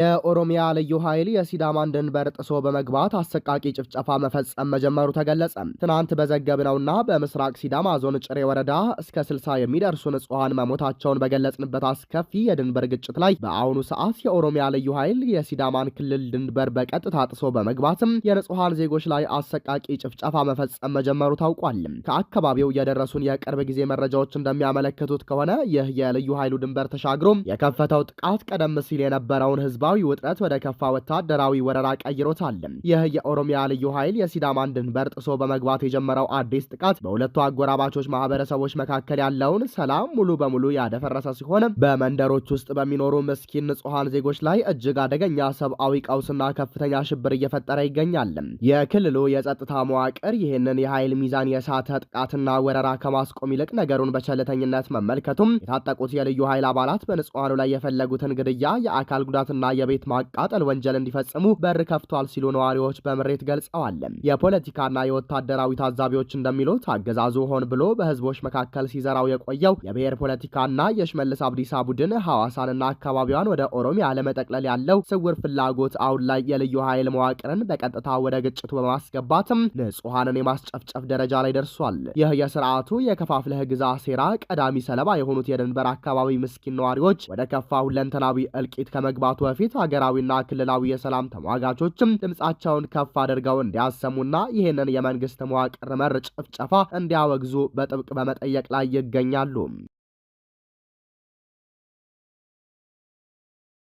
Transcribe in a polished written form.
የኦሮሚያ ልዩ ኃይል የሲዳማን ድንበር ጥሶ በመግባት አሰቃቂ ጭፍጨፋ መፈጸም መጀመሩ ተገለጸ። ትናንት በዘገብነውና በምስራቅ ሲዳማ ዞን ጭሬ ወረዳ እስከ 60 የሚደርሱ ንጹሃን መሞታቸውን በገለጽንበት አስከፊ የድንበር ግጭት ላይ በአሁኑ ሰዓት የኦሮሚያ ልዩ ኃይል የሲዳማን ክልል ድንበር በቀጥታ ጥሶ በመግባትም የንጹሃን ዜጎች ላይ አሰቃቂ ጭፍጨፋ መፈጸም መጀመሩ ታውቋል። ከአካባቢው የደረሱን የቅርብ ጊዜ መረጃዎች እንደሚያመለክቱት ከሆነ ይህ የልዩ ኃይሉ ድንበር ተሻግሮ የከፈተው ጥቃት ቀደም ሲል የነበረውን ህዝባዊ ውጥረት ወደ ከፋ ወታደራዊ ወረራ ቀይሮታል። ይህ የኦሮሚያ ልዩ ኃይል የሲዳማን ድንበር ጥሶ በመግባት የጀመረው አዲስ ጥቃት በሁለቱ አጎራባቾች ማህበረሰቦች መካከል ያለውን ሰላም ሙሉ በሙሉ ያደፈረሰ ሲሆን በመንደሮች ውስጥ በሚኖሩ ምስኪን ንጹሃን ዜጎች ላይ እጅግ አደገኛ ሰብአዊ ቀውስና ከፍተኛ ሽብር እየፈጠረ ይገኛል። የክልሉ የጸጥታ መዋቅር ይህንን የኃይል ሚዛን የሳተ ጥቃትና ወረራ ከማስቆም ይልቅ ነገሩን በቸልተኝነት መመልከቱም የታጠቁት የልዩ ኃይል አባላት በንጹሃኑ ላይ የፈለጉትን ግድያ፣ የአካል ጉዳትና የቤት ማቃጠል ወንጀል እንዲፈጽሙ በር ከፍቷል ሲሉ ነዋሪዎች በምሬት ገልጸዋል። የፖለቲካና የወታደራዊ ታዛቢዎች እንደሚሉት አገዛዙ ሆን ብሎ በህዝቦች መካከል ሲዘራው የቆየው የብሔር ፖለቲካና የሽመልስ አብዲሳ ቡድን ሐዋሳንና አካባቢዋን ወደ ኦሮሚያ ለመጠቅለል ያለው ስውር ፍላጎት አሁን ላይ የልዩ ኃይል መዋቅርን በቀጥታ ወደ ግጭቱ በማስገባትም ንጹሃንን የማስጨፍጨፍ ደረጃ ላይ ደርሷል። ይህ የስርዓቱ የከፋፍለህ ግዛ ሴራ ቀዳሚ ሰለባ የሆኑት የድንበር አካባቢ ምስኪን ነዋሪዎች ወደ ከፋ ሁለንተናዊ እልቂት ከመግባቱ በፊት ሀገራዊና ክልላዊ የሰላም ተሟጋቾችም ድምጻቸውን ከፍ አድርገው እንዲያሰሙና ይህንን የመንግስት መዋቅር መር ጭፍጨፋ እንዲያወግዙ በጥብቅ በመጠየቅ ላይ ይገኛሉ።